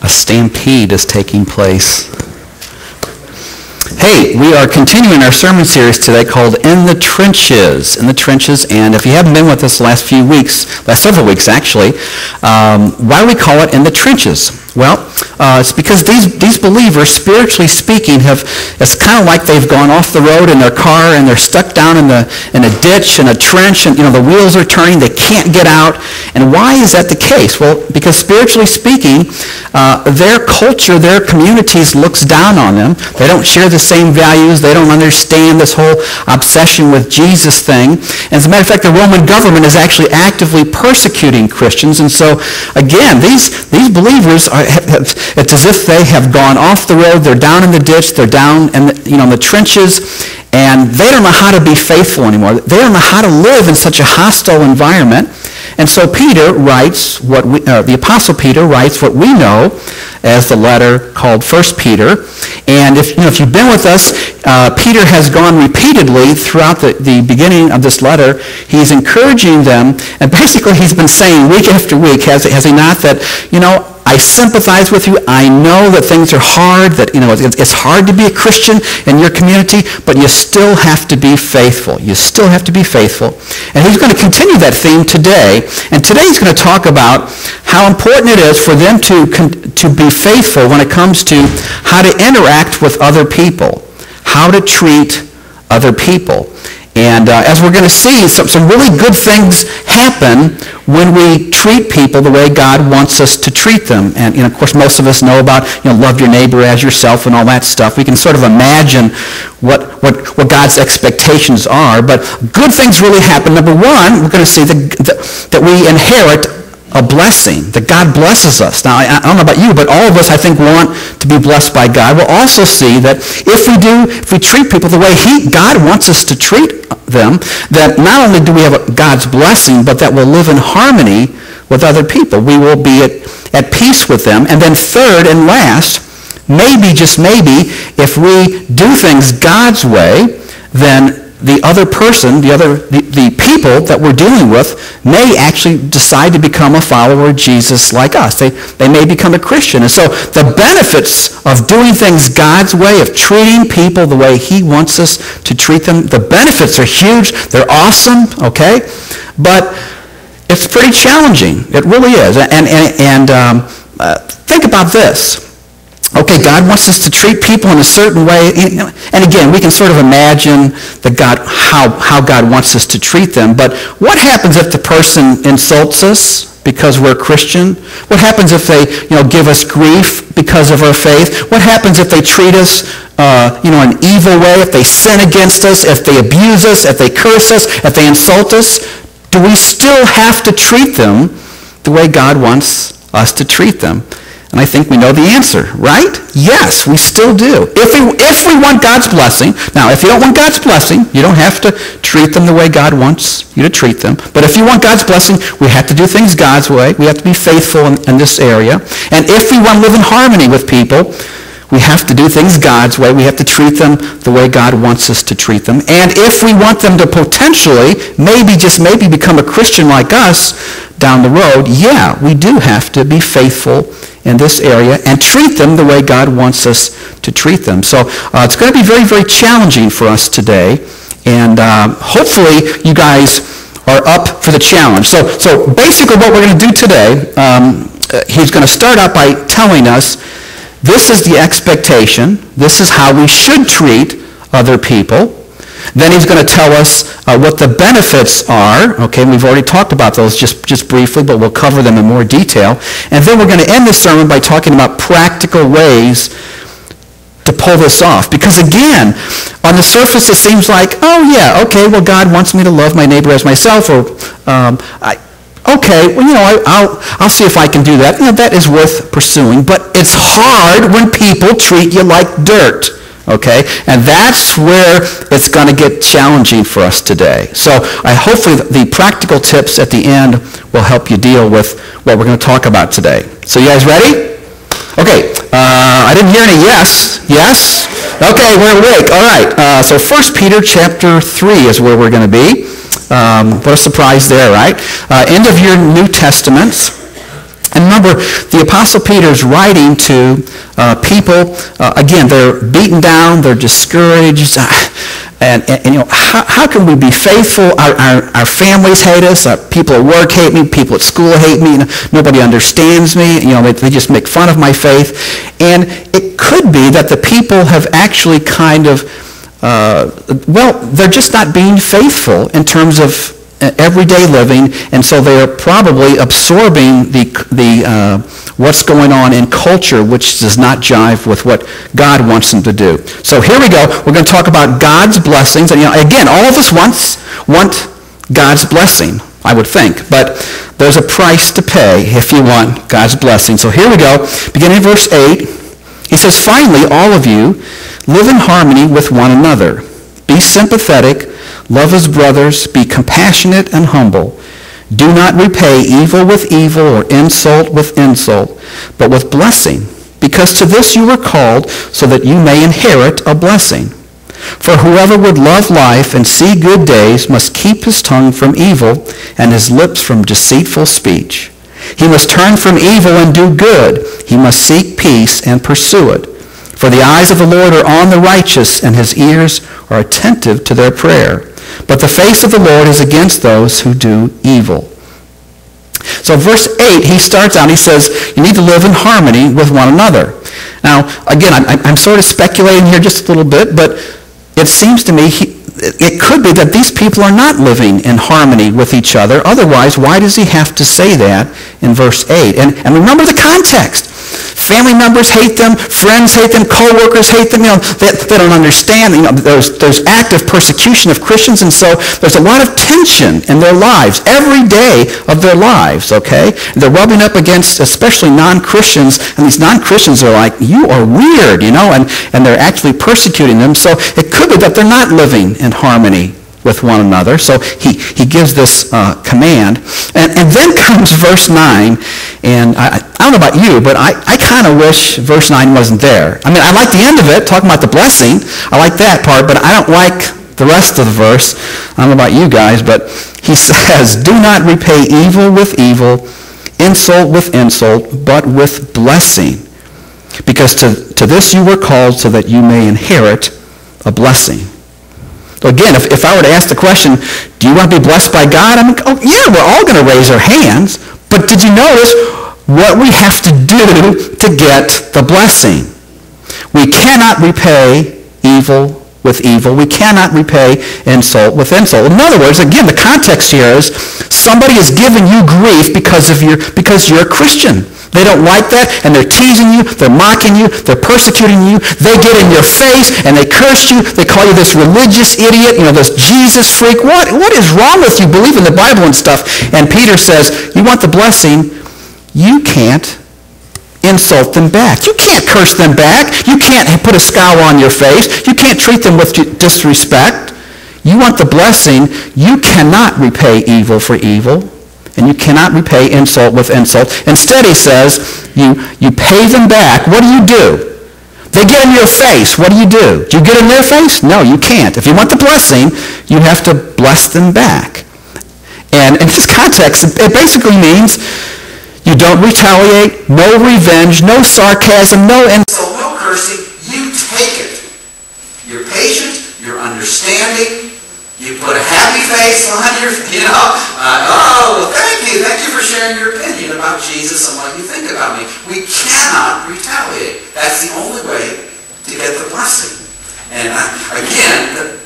A stampede is taking place. Hey, we are continuing our sermon series today called In the Trenches. In the Trenches, and if you haven't been with us the last several weeks actually, why do we call it In the Trenches? Well, it's because these believers, spiritually speaking, it's kind of like they've gone off the road in their car and they're stuck down in a ditch, in a trench, and the wheels are turning, they can't get out. And why is that the case? Well, because spiritually speaking, their culture, their communities looks down on them. They don't share the same values. They don't understand this whole obsession with Jesus thing. And as a matter of fact, the Roman government is actually actively persecuting Christians. And so, again, these believers it's as if they have gone off the road. They're down in the ditch. They're down in the trenches, and they don't know how to be faithful anymore. They don't know how to live in such a hostile environment. And so Peter writes the Apostle Peter writes what we know as the letter called 1 Peter. And if you've been with us, Peter has gone repeatedly throughout the beginning of this letter. He's encouraging them, and basically he's been saying week after week, has he not, that I sympathize with you. I know that things are hard, that it's hard to be a Christian in your community, but you still have to be faithful. You still have to be faithful. And he's going to continue that theme today. And today he's going to talk about how important it is for them to be faithful when it comes to how to interact with other people, how to treat other people. And as we're going to see, some really good things happen when we treat people the way God wants us to treat them. And of course, most of us know about love your neighbor as yourself and all that stuff. We can sort of imagine what God's expectations are. But good things really happen. Number one, we're going to see that we inherit a blessing, that God blesses us. Now, I don't know about you, but all of us, I think, want to be blessed by God. We'll also see that if we treat people the way God wants us to treat them, that not only do we have God's blessing, but that we'll live in harmony with other people. We will be at peace with them. And then third and last, maybe, just maybe, if we do things God's way, then the other person, the people that we're dealing with may actually decide to become a follower of Jesus like us. They may become a Christian. And so the benefits of doing things God's way, of treating people the way he wants us to treat them, the benefits are huge. They're awesome, okay? But it's pretty challenging. It really is. And think about this. Okay, God wants us to treat people in a certain way. And again, we can sort of imagine how God wants us to treat them. But what happens if the person insults us because we're Christian? What happens if they give us grief because of our faith? What happens if they treat us in an evil way, if they sin against us, if they abuse us, if they curse us, if they insult us? Do we still have to treat them the way God wants us to treat them? And I think we know the answer, right? Yes, we still do. If we want God's blessing, now if you don't want God's blessing, you don't have to treat them the way God wants you to treat them. But if you want God's blessing, we have to do things God's way. We have to be faithful in this area. And if we want to live in harmony with people, we have to do things God's way. We have to treat them the way God wants us to treat them. And if we want them to potentially, maybe, just maybe, become a Christian like us down the road, yeah, we do have to be faithful in this area and treat them the way God wants us to treat them. So it's going to be very, very challenging for us today. And hopefully you guys are up for the challenge. So basically what we're going to do today, he's going to start out by telling us this is the expectation. This is how we should treat other people. Then he's going to tell us what the benefits are. Okay, we've already talked about those just briefly, but we'll cover them in more detail. And then we're going to end the sermon by talking about practical ways to pull this off. Because again, on the surface it seems like, oh yeah, okay, well God wants me to love my neighbor as myself, or okay, well, I'll see if I can do that. That is worth pursuing. But it's hard when people treat you like dirt. Okay? And that's where it's going to get challenging for us today. So hopefully the practical tips at the end will help you deal with what we're going to talk about today. So you guys ready? Okay. I didn't hear any yes. Yes? Okay, we're awake. All right. So 1 Peter chapter 3 is where we're going to be. What a surprise there, right? End of your New Testaments. And remember, the Apostle Peter is writing to people, again, they're beaten down, they're discouraged, and how can we be faithful? Our families hate us, people at work hate me, people at school hate me, nobody understands me, they just make fun of my faith. And it could be that the people have actually kind of, they're just not being faithful in terms of everyday living, and so they are probably absorbing the what's going on in culture, which does not jive with what God wants them to do. So here we go. We're going to talk about God's blessings, and again, all of us want God's blessing, I would think, but there's a price to pay if you want God's blessing. So here we go. Beginning in verse 8, he says, "Finally, all of you live in harmony with one another. Be sympathetic. Love as brothers, be compassionate and humble. Do not repay evil with evil or insult with insult, but with blessing, because to this you were called, so that you may inherit a blessing. For whoever would love life and see good days must keep his tongue from evil and his lips from deceitful speech. He must turn from evil and do good. He must seek peace and pursue it. For the eyes of the Lord are on the righteous, and his ears are attentive to their prayer. But the face of the Lord is against those who do evil." So verse 8, he starts out, he says, you need to live in harmony with one another. Now, again, I'm sort of speculating here just a little bit, but it seems to me it could be that these people are not living in harmony with each other. Otherwise, why does he have to say that in verse 8? And remember the context. Family members hate them, friends hate them, co-workers hate them. They don't understand. There's active persecution of Christians, and so there's a lot of tension in their lives, every day of their lives, okay? They're rubbing up against especially non-Christians, and these non-Christians are like, you are weird, and they're actually persecuting them. So it could be that they're not living in harmony with one another. So he gives this command. And then comes verse 9, and I don't know about you, but I kind of wish verse 9 wasn't there. I mean, I like the end of it, talking about the blessing. I like that part, but I don't like the rest of the verse. I don't know about you guys, but he says, "Do not repay evil with evil, insult with insult, but with blessing. Because to this you were called, so that you may inherit a blessing." So again, if I were to ask the question, do you want to be blessed by God? I'm like, oh yeah, we're all going to raise our hands. But did you notice what we have to do to get the blessing? We cannot repay evil with evil. We cannot repay insult with insult. In other words, again, the context here is somebody is giving you grief because you're a Christian. They don't like that, and they're teasing you, they're mocking you, they're persecuting you. They get in your face, and they curse you. They call you this religious idiot, this Jesus freak. What is wrong with you? Believe in the Bible and stuff. And Peter says, you want the blessing, you can't insult them back. You can't curse them back. You can't put a scowl on your face. You can't treat them with disrespect. You want the blessing, you cannot repay evil for evil. And you cannot repay insult with insult. Instead, he says, you pay them back. What do? They get in your face. What do? Do you get in their face? No, you can't. If you want the blessing, you have to bless them back. And in this context, it basically means you don't retaliate, no revenge, no sarcasm, no insult, no cursing. You take it. You're patient. You're understanding. You put a happy face on your, thank you for sharing your opinion about Jesus and what you think about me. We cannot retaliate. That's the only way to get the blessing. And again,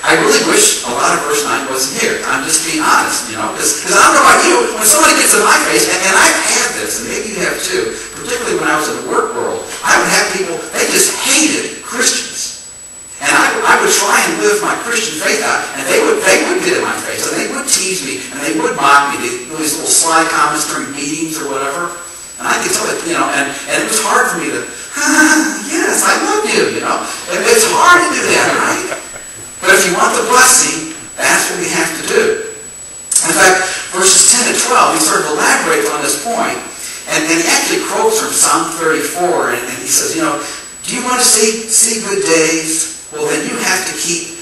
I really wish a lot of verse 9 wasn't here. I'm just being honest, because I don't know about you, when somebody gets in my face, and I've had this, and maybe you have too, particularly when I was in the work world, I would have people, they just hated Christians. And I would try and live my Christian faith out, and they would get in my face, and they would tease me, and they would mock me, these little sly comments during meetings or whatever. And I could tell it, and it was hard for me to, yes, I love you, It's hard to do that, right? But if you want the blessing, that's what we have to do. In fact, verses 10 to 12, he sort of elaborates on this point, and he actually quotes from Psalm 34, and he says, do you want to see good days? Well, then you have to keep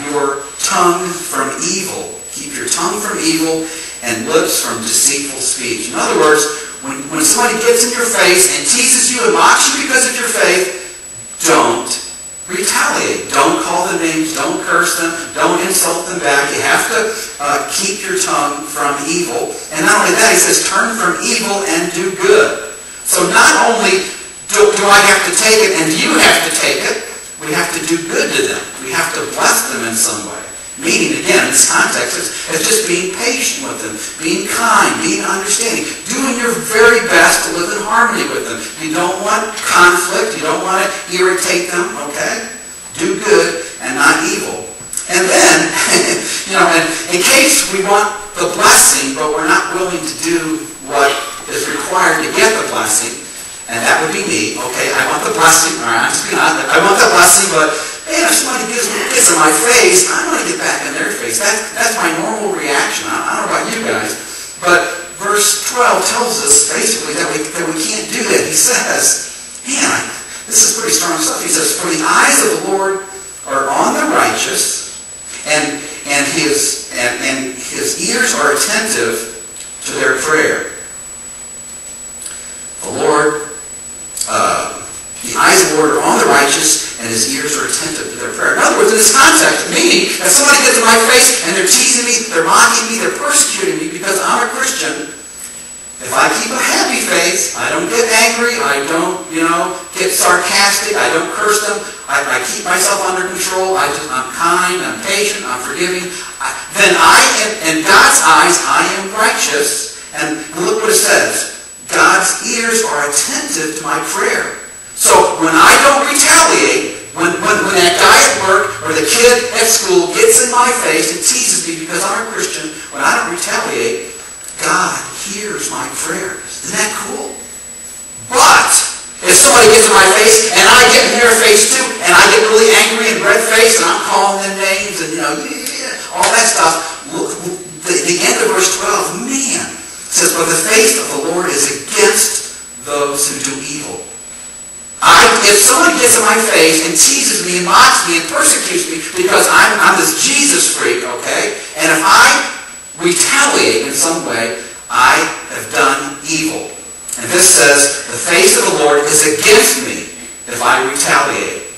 your tongue from evil. Keep your tongue from evil and lips from deceitful speech. In other words, when somebody gets in your face and teases you and mocks you because of your faith, don't retaliate. Don't call them names. Don't curse them. Don't insult them back. You have to keep your tongue from evil. And not only that, he says, turn from evil and do good. So not only do I have to take it and you have to take it, we have to do good to them. We have to bless them in some way. Meaning, again, in this context, it's just being patient with them, being kind, being understanding, doing your very best to live in harmony with them. You don't want conflict. You don't want to irritate them, okay? Do good and not evil. And then, in case we want the blessing, but we're not willing to do what is required to get the blessing, and that would be me, okay? I want the blessing, all right, I'm just being honest. I want the blessing, but man, if somebody gets in my face, I want to get back in their face. That's my normal reaction. I don't know about you guys, but verse 12 tells us basically that we can't do that. He says, man, this is pretty strong stuff. He says, for the eyes of the Lord are on the righteous, and his ears are attentive to their prayer. The eyes of the Lord are on the righteous, and his ears are attentive to their prayer. In other words, in this context, meaning that somebody gets in my face and they're teasing me, they're mocking me, they're persecuting me because I'm a Christian. If I keep a happy face, I don't get angry, I don't, get sarcastic, I don't curse them, I keep myself under control, I'm kind, I'm patient, I'm forgiving, then in God's eyes, I am righteous. And look what it says. God's ears are attentive to my prayer. So when I don't retaliate, when that guy at work or the kid at school gets in my face and teases me because I'm a Christian, when I don't retaliate, God hears my prayers. Isn't that cool? But if somebody gets in my face and I get in their face too, and I get really angry and red-faced and I'm calling them names and all that stuff, look, the end of verse 12, man, says, for the face of the Lord is against those who do evil. If somebody gets in my face and teases me and mocks me and persecutes me because I'm this Jesus freak, okay? And if I retaliate in some way, I have done evil. And this says, the face of the Lord is against me if I retaliate.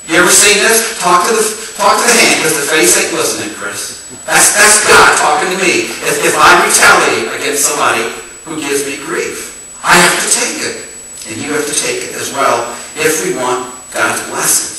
You ever seen this? Talk to the hand, because the face ain't listening, Chris. That's God talking to me. If I retaliate against somebody who gives me grief, I have to take it. And you have to take it as well if we want God's blessing.